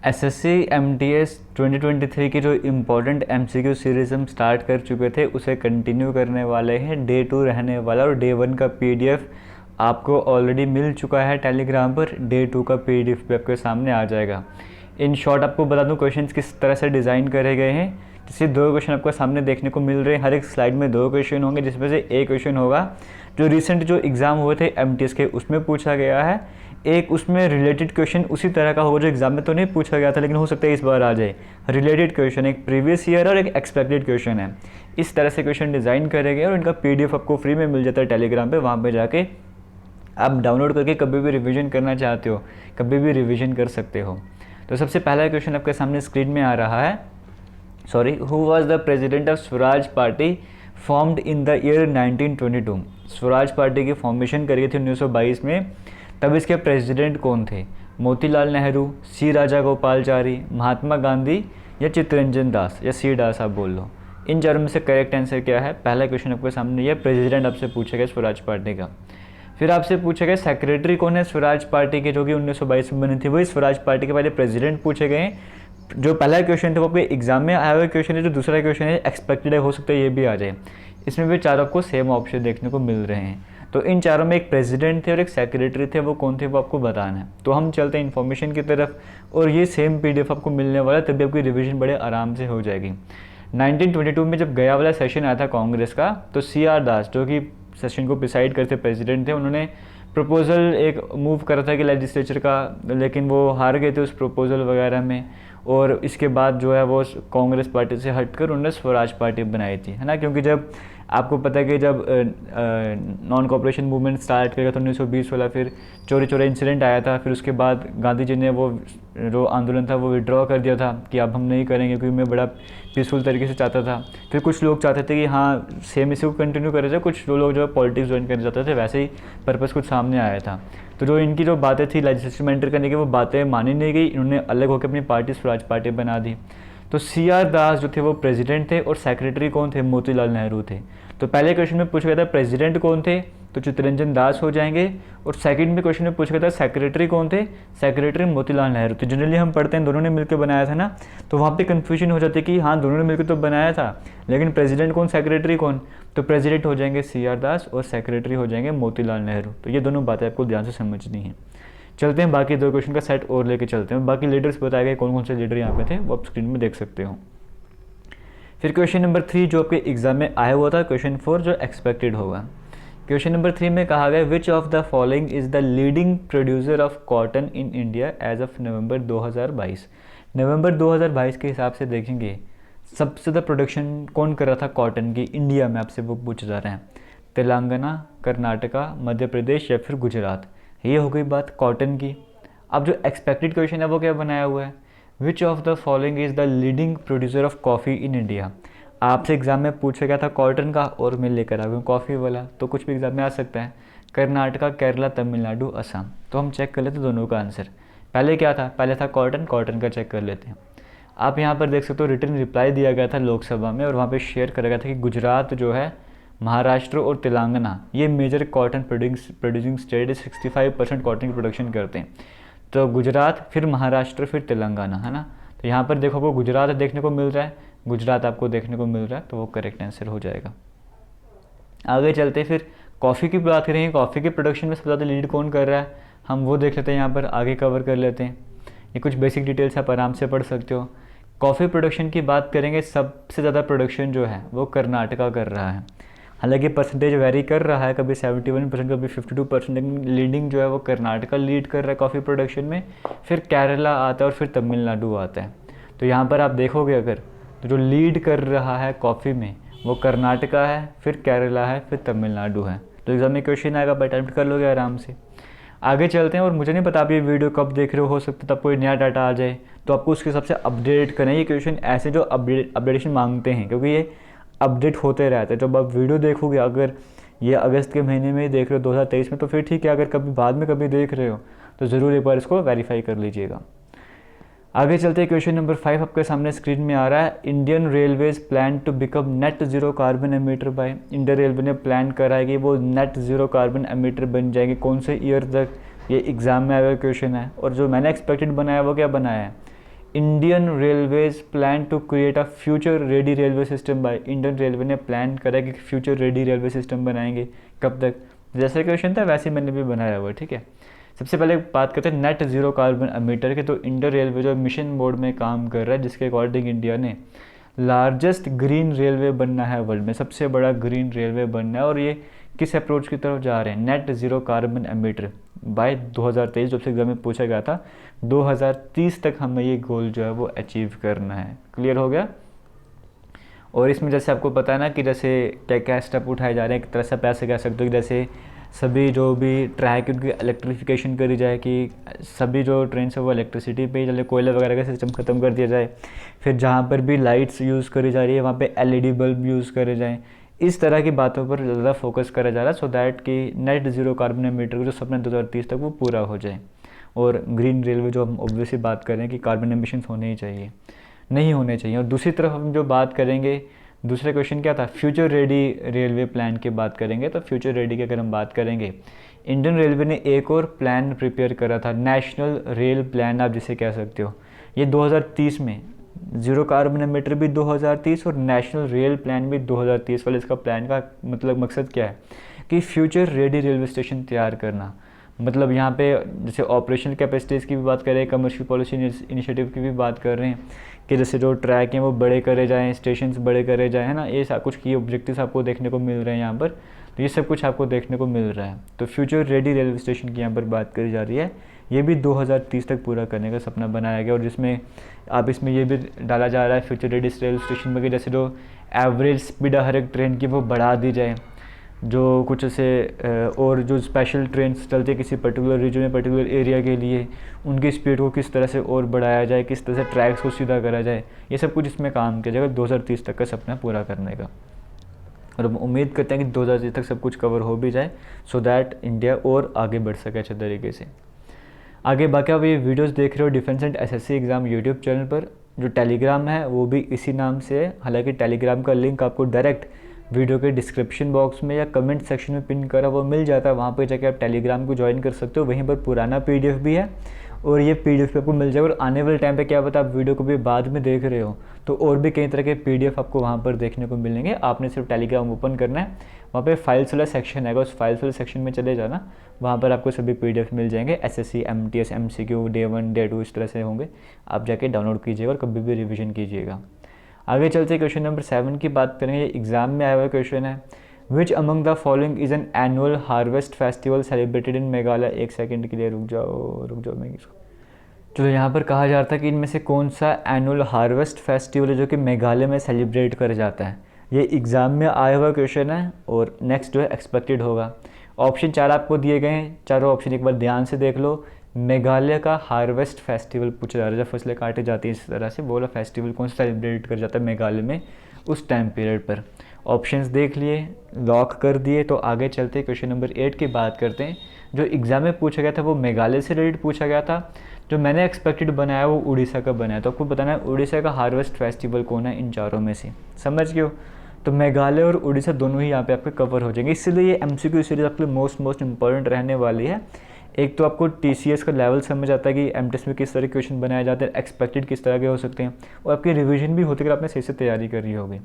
SSC MTS 2023 की जो important MCQ series हम स्टार्ट कर चुके थे उसे कंटिन्यू करने वाले हैं। डे 2 रहने वाला और डे 1 का पीडीएफ आपको ऑलरेडी मिल चुका है टेलीग्राम पर। डे 2 का पीडीएफ भी आपके सामने आ जाएगा। इन शॉर्ट आपको बता दूं क्वेश्चंस किस तरह से डिज़ाइन करे गए हैं। जैसे 2 क्वेश्चन आपको सामने देखने को मिल रहे हैं। हर एक स्लाइड में 2 क्वेश्चन होंगे, जिसमें से एक क्वेश्चन होगा जो रिसेंट जो एग्ज़ाम हुए थे एमटीएस के उसमें पूछा गया है। एक उसमें रिलेटेड क्वेश्चन उसी तरह का होगा जो एग्जाम में तो नहीं पूछा गया था, लेकिन हो सकता है इस बार आ जाए। रिलेटेड क्वेश्चन एक प्रीवियस ईयर और एक एक्सपेक्टेड क्वेश्चन है। इस तरह से क्वेश्चन डिज़ाइन करे गए और इनका पीडीएफ आपको फ्री में मिल जाता है टेलीग्राम पे। वहाँ पे जाके आप डाउनलोड करके कभी भी रिवीजन करना चाहते हो कभी भी रिवीजन कर सकते हो। तो सबसे पहला क्वेश्चन आपके सामने स्क्रीन में आ रहा है। Who was the president of Swaraj party formed in the year 1922। Swaraj party की फॉर्मेशन करी थी 1922 में। तब इसके प्रेसिडेंट कौन थे? मोतीलाल नेहरू, सी राजागोपालचारी, महात्मा गांधी या चित्तरंजन दास या सी दास आप बोल लो। इन चारों में से करेक्ट आंसर क्या है? पहला क्वेश्चन आपके सामने ये प्रेसिडेंट आपसे पूछा गया स्वराज पार्टी का। फिर आपसे पूछा गया सेक्रेटरी कौन है स्वराज पार्टी के, जो कि 1922 में बनी थी। वही स्वराज पार्टी के पहले प्रेसिडेंट पूछे गए। जो पहला क्वेश्चन था वो आपके एग्जाम में आया हुआ क्वेश्चन है। जो दूसरा क्वेश्चन है एक्सपेक्टेड है, हो सकता है ये भी आ जाए। इसमें भी चारों आपको सेम ऑप्शन देखने को मिल रहे हैं। तो इन चारों में एक प्रेसिडेंट थे और एक सेक्रेटरी थे, वो कौन थे वो आपको बताना है। तो हम चलते हैं इन्फॉर्मेशन की तरफ और ये सेम पीडीएफ आपको मिलने वाला है, तभी आपकी रिवीजन बड़े आराम से हो जाएगी। 1922 में जब गया वाला सेशन आया था कांग्रेस का, तो CR दास जो कि सेशन को प्रिसाइड करते प्रेसिडेंट थे, उन्होंने प्रपोज़ल एक मूव करा था कि लेजिस्लेचर का, लेकिन वो हार गए थे उस प्रपोज़ल वगैरह में। और इसके बाद जो है वो कांग्रेस पार्टी से हटकर उन्होंने स्वराज पार्टी बनाई थी, है ना। क्योंकि जब आपको पता है कि जब नॉन कॉपरेशन मूवमेंट स्टार्ट किया था 1920 वाला, फिर चोरी चोरी इंसिडेंट आया था। फिर उसके बाद गांधी जी ने वो जो आंदोलन था वो विड्रॉ कर दिया था कि अब हम नहीं करेंगे, क्योंकि मैं बड़ा पीसफुल तरीके से चाहता था। फिर कुछ लोग चाहते थे कि हाँ सेम इसी को कंटिन्यू करे जाए, कुछ लोग जो है पॉलिटिक्स ज्वाइन करना चाहते थे। वैसे ही पर्पज़ कुछ सामने आया था। तो जो इनकी जो बातें थी लेजिस्लेचर में एंटर करने की, वो बातें मानी नहीं गई। इन्होंने अलग होकर अपनी पार्टी स्वराज पार्टी बना दी। तो CR दास जो थे वो प्रेसिडेंट थे और सेक्रेटरी कौन थे? मोतीलाल नेहरू थे। तो पहले क्वेश्चन में पूछा गया था प्रेसिडेंट कौन थे, तो चित्तरंजन दास हो जाएंगे। और सेकंड में क्वेश्चन में पूछा गया था सेक्रेटरी कौन थे, सेक्रेटरी मोतीलाल नेहरू। तो जनरली हम पढ़ते हैं दोनों ने मिलकर बनाया था ना, तो वहाँ पे कंफ्यूजन हो जाती है कि हाँ दोनों ने मिलकर तो बनाया था, लेकिन प्रेसिडेंट कौन सेक्रेटरी कौन। तो प्रेसिडेंट हो जाएंगे CR दास और सेक्रेटरी हो जाएंगे मोतीलाल नेहरू। तो ये दोनों बातें आपको ध्यान से समझनी है। चलते हैं बाकी 2 क्वेश्चन का सेट और लेके चलते हैं। बाकी लीडर्स बताए गए कौन कौन से लीडर यहाँ पे थे, वो आप स्क्रीन में देख सकते हो। फिर क्वेश्चन नंबर 3 जो आपके एग्जाम में आया हुआ था, क्वेश्चन 4 जो एक्सपेक्टेड होगा। क्वेश्चन नंबर 3 में कहा गया which of the following is the leading producer of cotton in India as of November 2022। नवंबर 2022 के हिसाब से देखेंगे सबसे ज़्यादा प्रोडक्शन कौन कर रहा था कॉटन की इंडिया में, आपसे वो पूछा जा रहा है। तेलंगाना, कर्नाटका, मध्य प्रदेश या फिर गुजरात। ये हो गई बात कॉटन की। अब जो एक्सपेक्टेड क्वेश्चन है वो क्या बनाया हुआ है, विच of the following is the leading producer of coffee in India. आपसे एग्जाम में पूछा गया था कॉटन का और मैं लेकर आ गया कॉफ़ी वाला, तो कुछ भी एग्जाम में आ सकता है। कर्नाटका, केरला, तमिलनाडु, असम। तो हम चेक कर लेते दोनों का आंसर। पहले क्या था, पहले था कॉटन, कॉटन का चेक कर लेते हैं। आप यहाँ पर देख सकते हो रिटर्न रिप्लाई दिया गया था लोकसभा में, और वहाँ पर शेयर करा गया था कि गुजरात जो है, महाराष्ट्र और तेलंगाना ये मेजर कॉटन प्रोड्यूसिंग स्टेट है। 65% कॉटन की प्रोडक्शन करते हैं। तो गुजरात, फिर महाराष्ट्र, फिर तेलंगाना, है ना। तो यहाँ पर देखो गुजरात देखने को मिल रहा है, गुजरात आपको देखने को मिल रहा है, तो वो करेक्ट आंसर हो जाएगा। आगे चलते फिर कॉफ़ी की बात करेंगे। कॉफ़ी की प्रोडक्शन में सबसे ज़्यादा लीड कौन कर रहा है, हम वो देख लेते हैं। यहाँ पर आगे कवर कर लेते हैं। ये कुछ बेसिक डिटेल्स आप आराम से पढ़ सकते हो। कॉफ़ी प्रोडक्शन की बात करेंगे, सबसे ज़्यादा प्रोडक्शन जो है वो कर्नाटका कर रहा है। हालांकि परसेंटेज वेरी कर रहा है, कभी 71%, कभी 52%, लेकिन लीडिंग जो है वो कर्नाटका लीड कर रहा है कॉफ़ी प्रोडक्शन में। फिर केरला आता है और फिर तमिलनाडु आता है। तो यहाँ पर आप देखोगे अगर, तो जो लीड कर रहा है कॉफ़ी में वो कर्नाटका है, फिर केरला है, फिर तमिलनाडु है। तो एग्जाम में क्वेश्चन आएगा, आप अटैम्प्ट कर लोगे आराम से। आगे चलते हैं। और मुझे नहीं पता आप ये वीडियो कब देख रहे हो सकता है तब कोई नया डाटा आ जाए, तो आपको उसके हिसाब से अपडेट करना है। ये क्वेश्चन ऐसे जो अपडेशन मांगते हैं, क्योंकि ये अपडेट होते रहते हैं। जब आप वीडियो देखोगे, अगर ये अगस्त के महीने में देख रहे हो 2023 में, तो फिर ठीक है। अगर कभी बाद में कभी देख रहे हो तो ज़रूर एक बार इसको वेरीफाई कर लीजिएगा। आगे चलते हैं। क्वेश्चन नंबर 5 आपके सामने स्क्रीन में आ रहा है। Indian railways plan to become net zero carbon emitter by. Indian railway ने प्लान करा है कि वो नेट ज़ीरो कार्बन एमिटर बन जाएंगे। कौन से ईयर तक, ये एग्ज़ाम में आया हुआ क्वेश्चन है। और जो मैंने एक्सपेक्टेड बनाया वो क्या बनाया है, Indian railways plan to create a future ready railway system by, Indian railway ने प्लान करा कि फ्यूचर रेडी रेलवे सिस्टम बनाएंगे। कब तक? जैसे क्वेश्चन था वैसे मैंने भी बनाया हुआ है, ठीक है। सबसे पहले बात करते हैं नेट ज़ीरो कार्बन एमिटर के। तो इंडियन रेलवे जो मिशन मोड में काम कर रहा है, जिसके अकॉर्डिंग इंडिया ने लार्जेस्ट ग्रीन रेलवे बनना है वर्ल्ड में, सबसे बड़ा ग्रीन रेलवे बनना है। और ये किस अप्रोच की तरफ जा रहे हैं? Net zero carbon emitter by 2023, जब से एग्जाम में पूछा गया था 2030 तक हमें ये गोल जो है वो अचीव करना है। क्लियर हो गया? और इसमें जैसे आपको पता है ना कि जैसे क्या क्या स्टेप उठाए जा रहे हैं, एक तरह से आप ऐसे कह सकते हो कि जैसे सभी जो भी ट्रैक उनकी इलेक्ट्रिफिकेशन करी जाए, कि सभी जो ट्रेन है वो इलेक्ट्रिसिटी पे चले, कोयला वगैरह का सिस्टम ख़त्म कर दिया जाए। फिर जहाँ पर भी लाइट्स यूज़ करी जा रही है वहाँ पे एलईडी बल्ब यूज़ करे जाएँ। इस तरह की बातों पर ज़्यादा फोकस करा जा रहा है, सो दैट कि नेट ज़ीरो कार्बन एमिटर का जो सपना 2030 तक वो पूरा हो जाए। और ग्रीन रेलवे जो हम ऑब्वियसली बात कर रहे हैं कि कार्बन एमिशंस होने ही चाहिए, नहीं होने चाहिए। और दूसरी तरफ हम जो बात करेंगे, दूसरा क्वेश्चन क्या था? फ्यूचर रेडी रेलवे प्लान की बात करेंगे। तो फ्यूचर रेडी की अगर हम बात करेंगे, इंडियन रेलवे ने एक और प्लान प्रिपेयर करा था, नेशनल रेल प्लान आप जिसे कह सकते हो। ये 2030 में, ज़ीरो कार्बन एमिटर भी 2030 और नेशनल रेल प्लान भी 2030 वाले। इसका प्लान का मतलब मकसद क्या है? कि फ्यूचर रेडी रेलवे स्टेशन तैयार करना। मतलब यहाँ पे जैसे ऑपरेशनल कैपेसिटीज़ की भी बात कर रहे हैं, कमर्शियल पॉलिसी इनिशिएटिव की भी बात कर रहे हैं कि जैसे जो ट्रैक हैं वो बड़े करे जाएँ, स्टेशन बड़े करे जाएँ, है ना। ये सब कुछ की ऑब्जेक्टिव्स आपको देखने को मिल रहे हैं यहाँ पर। तो ये सब कुछ आपको देखने को मिल रहा है। तो फ्यूचर रेडी रेलवे स्टेशन की यहाँ पर बात करी जा रही है। ये भी 2030 तक पूरा करने का सपना बनाया गया। और जिसमें आप इसमें ये भी डाला जा रहा है फ्यूचर रेडी रेलवे स्टेशन में कि जैसे जो एवरेज स्पीड हर एक ट्रेन की वो बढ़ा दी जाए, जो कुछ ऐसे और जो स्पेशल ट्रेन चलती है किसी पर्टिकुलर रीजन में, पर्टिकुलर एरिया के लिए, उनकी स्पीड को किस तरह से और बढ़ाया जाए, किस तरह से ट्रैक्स को सीधा करा जाए, ये सब कुछ इसमें काम किया जाएगा 2030 तक का सपना पूरा करने का। और हम उम्मीद करते हैं कि 2030 तक सब कुछ कवर हो भी जाए, सो दैट इंडिया और आगे बढ़ सके अच्छे तरीके से। आगे बाकी आप ये वीडियोस देख रहे हो defence and SSC exam YouTube channel पर। जो टेलीग्राम है वो भी इसी नाम से है। हालांकि टेलीग्राम का लिंक आपको डायरेक्ट वीडियो के डिस्क्रिप्शन बॉक्स में या कमेंट सेक्शन में पिन करा वो मिल जाता है, वहाँ पे जाके आप टेलीग्राम को ज्वाइन कर सकते हो। वहीं पर पुराना पीडीएफ भी है और ये पीडीएफ पे आपको मिल जाएगा। और आने वाले टाइम पे क्या पता आप वीडियो को भी बाद में देख रहे हो तो और भी कई तरह के पीडीएफ आपको वहाँ पर देखने को मिलेंगे। आपने सिर्फ टेलीग्राम ओपन करना है, वहाँ पे फाइल्स वाला सेक्शन है, उस फाइल्स वाले सेक्शन में चले जाना, वहाँ पर आपको सभी पीडीएफ मिल जाएंगे। SSC, MTS, MCQ, day 1, day 2 इस तरह से होंगे। आप जाके डाउनलोड कीजिएगा और कभी भी रिविजन कीजिएगा। आगे चलते क्वेश्चन नंबर 7 की बात करेंगे। ये एग्जाम में आया हुआ क्वेश्चन है, विच among the following is an annual harvest festival celebrated in Meghalaya. एक सेकंड के लिए रुक जाओ मैं इसको। चलो यहाँ पर कहा जा रहा था कि इनमें से कौन सा एनुअल हार्वेस्ट फेस्टिवल है जो कि मेघालय में सेलिब्रेट करा जाता है। ये एग्ज़ाम में आया हुआ क्वेश्चन है और नेक्स्ट जो है एक्सपेक्टेड होगा। ऑप्शन 4 आपको दिए गए हैं, चारों ऑप्शन एक बार ध्यान से देख लो। मेघालय का हार्वेस्ट फेस्टिवल पूछा जा रहा है, जब फसलें काटी जाती हैं इस तरह से, बोला फेस्टिवल कौन सा सेलिब्रेट कर जाता है मेघालय में उस टाइम पीरियड पर। ऑप्शंस देख लिए, लॉक कर दिए। तो आगे चलते क्वेश्चन नंबर 8 की बात करते हैं। जो एग्ज़ाम में पूछा गया था वो मेघालय से रिलेटेड पूछा गया था। जो मैंने एक्सपेक्टेड बनाया वो उड़ीसा का बनाया। तो आपको बताना है उड़ीसा का हार्वेस्ट फेस्टिवल कौन है इन चारों में से, समझ गए हो। तो मेघालय और उड़ीसा दोनों ही यहाँ पे आपके कवर हो जाएंगे। इसलिए ये एमसीक्यू सीरीज आपके लिए मोस्ट इंपॉर्टेंट रहने वाली है। एक तो आपको टीसीएस का लेवल समझ आता है कि एमटीएस में किस तरह के क्वेश्चन बनाए जाते हैं, एक्सपेक्टेड किस तरह के हो सकते हैं, और आपकी रिवीजन भी होती है अगर आपने सही से तैयारी करी होगी।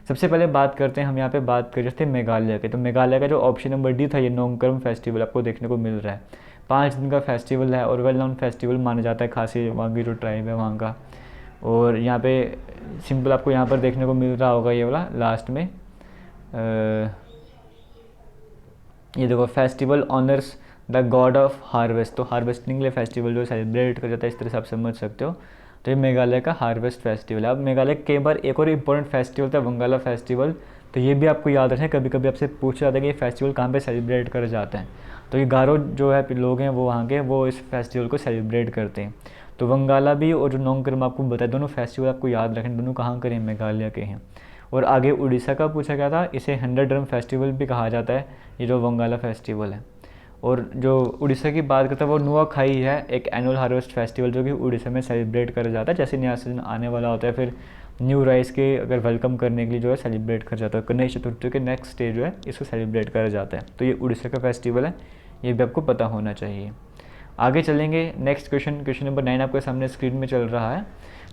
सबसे पहले बात करते हैं, हम यहाँ पे बात कर रहे थे मेघालय के। तो मेघालय का जो ऑप्शन नंबर डी था, ये नोंगक्रम फेस्टिवल आपको देखने को मिल रहा है। 5 दिन का फेस्टिवल है और वेल नोन फेस्टिवल माना जाता है, खासी वहाँ की जो ट्राइब है वहाँ का। और यहाँ पे सिंपल आपको यहाँ पर देखने को मिल रहा होगा ये वाला लास्ट में, ये देखो, festival honours the God of harvest. तो हार्वेस्टिंग के लिए फेस्टिवल जो सेलिब्रेट कर जाता है, इस तरह से आप समझ सकते हो। तो ये मेघालय का हार्वेस्ट फेस्टिवल है। अब मेघालय के बार एक और इम्पोर्टेंट फेस्टिवल था वंगाला फेस्टिवल। तो ये भी आपको याद रखें, कभी कभी आपसे पूछा जाता है कि ये फेस्टिवल कहाँ पे सेलिब्रेट करा जाता है। तो ये गारो जो है लोग हैं वो वहाँ के, वो इस फेस्टिवल को सेलिब्रेट करते हैं। तो वंगाला भी और जो नोंगक्रम आपको बताया, दोनों फेस्टिवल आपको याद रखें, दोनों कहाँ करें, मेघालय के हैं। और आगे उड़ीसा का पूछा गया था, इसे 100 ड्रम फेस्टिवल भी कहा जाता है, ये जो वंगाला फेस्टिवल है। और जो उड़ीसा की बात करता है वो नुआखाई है, एक एनुअल हार्वेस्ट फेस्टिवल जो कि उड़ीसा में सेलिब्रेट करा जाता है। जैसे नया सीजन आने वाला होता है, फिर न्यू राइस के अगर वेलकम करने के लिए जो है सेलिब्रेट करा जाता है। गणेश चतुर्थी के नेक्स्ट स्टेज जो है इसको सेलिब्रेट करा जाता है। तो ये उड़ीसा का फेस्टिवल है, ये भी आपको पता होना चाहिए। आगे चलेंगे नेक्स्ट क्वेश्चन, क्वेश्चन नंबर 9 आपके सामने स्क्रीन में चल रहा है।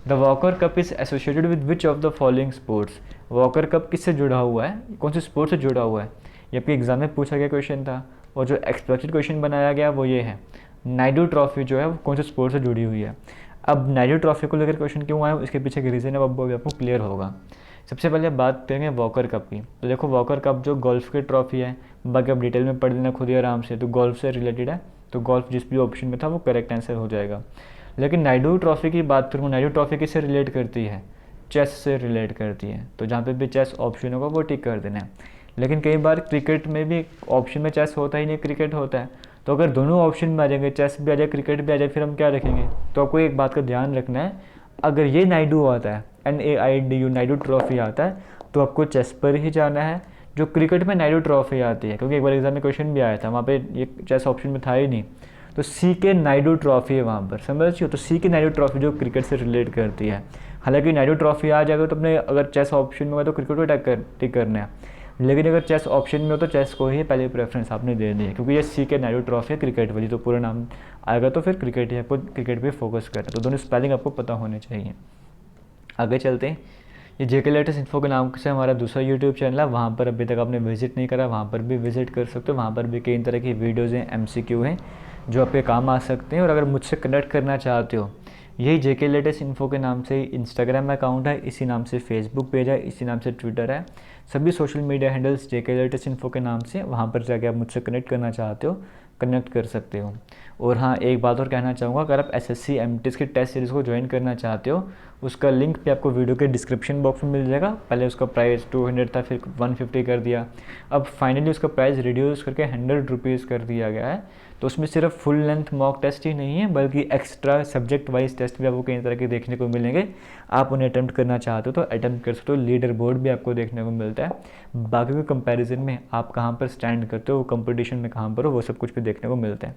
The walker cup is associated with which of the following sports. Walker cup किससे जुड़ा हुआ है, कौन से स्पोर्ट से जुड़ा हुआ है, ये आपके एग्जाम में पूछा गया क्वेश्चन था। और जो एक्सपेक्टेड क्वेश्चन बनाया गया वो ये है, नायडू ट्रॉफी जो है वो कौन से स्पोर्ट से जुड़ी हुई है। अब नायडू ट्रॉफी को लेकर क्वेश्चन क्यों आया, इसके पीछे का रीज़न है वो अभी आपको क्लियर होगा। सबसे पहले बात करेंगे वॉकर कप की। तो देखो वॉकर कप जो गोल्फ की ट्रॉफी है, बाकी आप डिटेल में पढ़ लेना खुद ही आराम से, तो गोल्फ से रिलेटेड है, तो गोल्फ जिस भी ऑप्शन में था वो करेक्ट आंसर हो जाएगा। लेकिन नायडू ट्रॉफी की बात करूँ, नायडू ट्रॉफी किससे रिलेट करती है, चेस से रिलेट करती है, तो जहाँ पे भी चेस ऑप्शन होगा वो टिक कर देना है। लेकिन कई बार क्रिकेट में भी ऑप्शन में चेस होता ही नहीं, क्रिकेट होता है, तो अगर दोनों ऑप्शन में आ जाएंगे, चेस भी आ जाए क्रिकेट भी आ जाए, फिर हम क्या रखेंगे। तो आपको एक बात का ध्यान रखना है, अगर ये नायडू आता है, NAIDU नायडू ट्रॉफी आता है, तो आपको चेस पर ही जाना है। जो क्रिकेट में नायडू ट्रॉफी आती है, क्योंकि एक बार एग्जाम में क्वेश्चन भी आया था, वहाँ पे ये चेस ऑप्शन में था ही नहीं, तो सी के नायडू ट्रॉफी है वहाँ पर, समझ रहे हो। तो सी की नायडू ट्रॉफी जो क्रिकेट से रिलेट करती है। हालांकि नायडू ट्रॉफी आ जाएगा तो अपने अगर चेस ऑप्शन में होगा तो क्रिकेट को टिक करना है, लेकिन अगर चेस ऑप्शन में हो तो चेस को ही पहले प्रेफरेंस आपने दे दी है, क्योंकि ये सी के नायडू ट्रॉफी है क्रिकेट वाली, तो पूरा नाम आएगा तो फिर क्रिकेट ही आपको क्रिकेट पे फोकस करना है, तो दोनों स्पेलिंग आपको पता होने चाहिए। आगे चलते हैं, ये जेके लेटेस्ट इन्फो के नाम से हमारा दूसरा यूट्यूब चैनल है, वहाँ पर अभी तक आपने विजिट नहीं करा, वहाँ पर भी विजिट कर सकते हो। वहाँ पर भी कई तरह की वीडियोज़ हैं, MCQ हैं जो आपके काम आ सकते हैं। और अगर मुझसे कनेक्ट करना चाहते हो, यही जेके लेटेस्ट इन्फो के नाम से इंस्टाग्राम अकाउंट है, इसी नाम से फेसबुक पेज है, इसी नाम से ट्विटर है, सभी सोशल मीडिया हैंडल्स जेके लेटेस्ट इन्फो के नाम से, वहाँ पर जाके आप मुझसे कनेक्ट करना चाहते हो कनेक्ट कर सकते हो। और हाँ, एक बात और कहना चाहूँगा, अगर आप SSC MTS की टेस्ट सीरीज़ को ज्वाइन करना चाहते हो, उसका लिंक भी आपको वीडियो के डिस्क्रिप्शन बॉक्स में मिल जाएगा। पहले उसका प्राइस 200 था, फिर 150 कर दिया, अब फाइनली उसका प्राइस रिड्यूस करके 100 रुपीज़ कर दिया गया है। तो उसमें सिर्फ फुल लेंथ मॉक टेस्ट ही नहीं है, बल्कि एक्स्ट्रा सब्जेक्ट वाइज टेस्ट भी आपको कई तरह के देखने को मिलेंगे। आप उन्हें अटैम्प्ट करना चाहते हो तो अटैम्प्ट कर सकते हो, लीडर बोर्ड भी आपको देखने को मिलता है। बाकी के कंपैरिजन में आप कहाँ पर स्टैंड करते हो, कंपटीशन में कहाँ पर हो, वो सब कुछ भी देखने को मिलता है।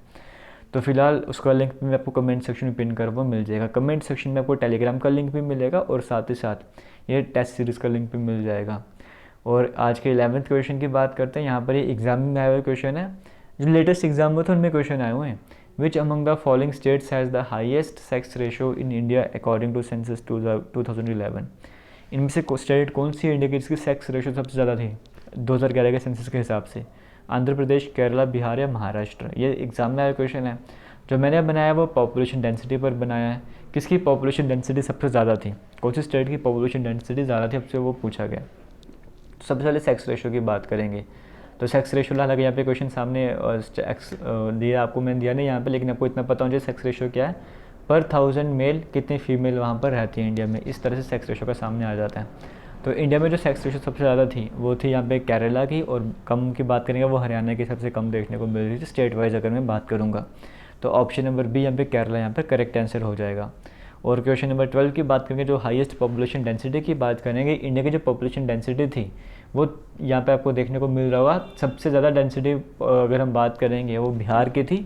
तो फिलहाल उसका लिंक भी आपको कमेंट सेक्शन में पिन कर वो मिल जाएगा। कमेंट सेक्शन में आपको टेलीग्राम का लिंक भी मिलेगा और साथ ही साथ ये टेस्ट सीरीज़ का लिंक भी मिल जाएगा। और आज के 11th क्वेश्चन की बात करते हैं। यहाँ पर ये एग्जाम में आया हुआ क्वेश्चन है, जो लेटेस्ट एग्जाम में था उनमें क्वेश्चन आए हुए हैं। Which among the following states has the highest sex ratio in India according to census 2011। इनमें से स्टेट कौन सी इंडिया की जिसकी सेक्स रेशो सबसे ज़्यादा थी 2011 के सेंसस के हिसाब से? आंध्र प्रदेश, केरला, बिहार या महाराष्ट्र? ये एग्जाम में आया क्वेश्चन है। जो मैंने बनाया वो पॉपुलेशन डेंसिटी पर बनाया है। किसकी पॉपुलेशन डेंसिटी सबसे ज़्यादा थी, कौन सी स्टेट की पॉपुलेशन डेंसिटी ज़्यादा थी, आपसे वो पूछा गया। तो सबसे पहले सेक्स रेशो की बात करेंगे। तो सेक्स रेशो, हालांकि यहाँ पे क्वेश्चन सामने दिया आपको, मैंने दिया नहीं यहाँ पे, लेकिन आपको इतना पता होना चाहिए सेक्स रेशो क्या है। पर 1000 मेल कितनी फीमेल वहाँ पर रहती है इंडिया में, इस तरह से सेक्स रेशो का सामने आ जाता है। तो इंडिया में जो सेक्स रेशो सबसे ज़्यादा थी वो थी यहाँ पे केरला की, और कम की बात करेंगे वो हरियाणा की सबसे कम देखने को मिल रही थी स्टेट वाइज अगर मैं बात करूँगा। तो ऑप्शन नंबर बी यहाँ पे केरला यहाँ पे करेक्ट आंसर हो जाएगा। और क्वेश्चन नंबर 12 की बात करेंगे, जो हाईएस्ट पॉपुलेशन डेंसिटी की बात करेंगे, इंडिया की जो पॉपुलेशन डेंसिटी थी वो यहाँ पे आपको देखने को मिल रहा होगा। सबसे ज़्यादा डेंसिटी अगर हम बात करेंगे वो बिहार की थी,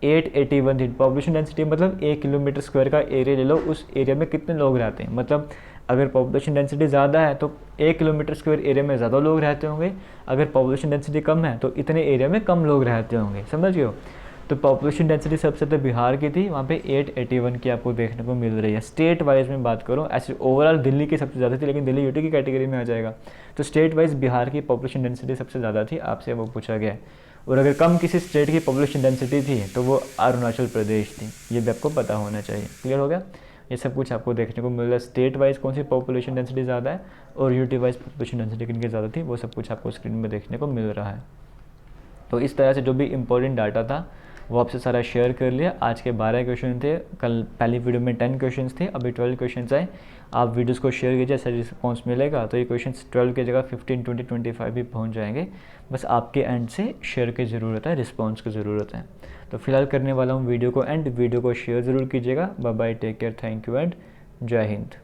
881 थी पॉपुलेशन डेंसिटी। मतलब 1 किलोमीटर स्क्वायर का एरिया ले लो, उस एरिया में कितने लोग रहते हैं, मतलब अगर पॉपुलेशन डेंसिटी ज़्यादा है तो 1 किलोमीटर स्क्वायर एरिया में ज़्यादा लोग रहते होंगे, अगर पॉपुलेशन डेंसिटी कम है तो इतने एरिया में कम लोग रहते होंगे, समझ गए हो। तो पॉपुलेशन डेंसिटी सबसे ज़्यादा बिहार की थी, वहाँ पे 881 की आपको देखने को मिल रही है। स्टेट वाइज में बात करूँ, ऐसे ओवरऑल दिल्ली की सबसे ज़्यादा थी, लेकिन दिल्ली यूटी की कैटेगरी में आ जाएगा। तो स्टेट वाइज बिहार की पॉपुलेशन डेंसिटी सबसे ज़्यादा थी, आपसे वो पूछा गया है। और अगर कम किसी स्टेट की पॉपुलेशन डेंसिटी थी तो वो अरुणाचल प्रदेश थी, ये भी आपको पता होना चाहिए। क्लियर हो गया, ये सब कुछ आपको देखने को मिल रहा है। स्टेट वाइज कौन सी पॉपुलेशन डेंसिटी ज़्यादा है और यूटी वाइज पॉपुलेशन डेंसिटी किनकी ज़्यादा थी, वो सब कुछ आपको स्क्रीन में देखने को मिल रहा है। तो इस तरह से जो भी इंपॉर्टेंट डाटा था वो आपसे सारा शेयर कर लिया। आज के 12 क्वेश्चन थे, कल पहली वीडियो में 10 क्वेश्चन थे, अभी 12 क्वेश्चन आए। आप वीडियोस को शेयर कीजिए, ऐसा रिस्पॉन्स मिलेगा तो ये क्वेश्चन 12 की जगह 15, 20, 25 भी पहुंच जाएंगे। बस आपके एंड से शेयर की ज़रूरत है, रिस्पॉन्स की ज़रूरत है। तो फिलहाल करने वाला हूँ वीडियो को एंड, वीडियो को शेयर ज़रूर कीजिएगा। Bye bye, take care, thank you and जय हिंद।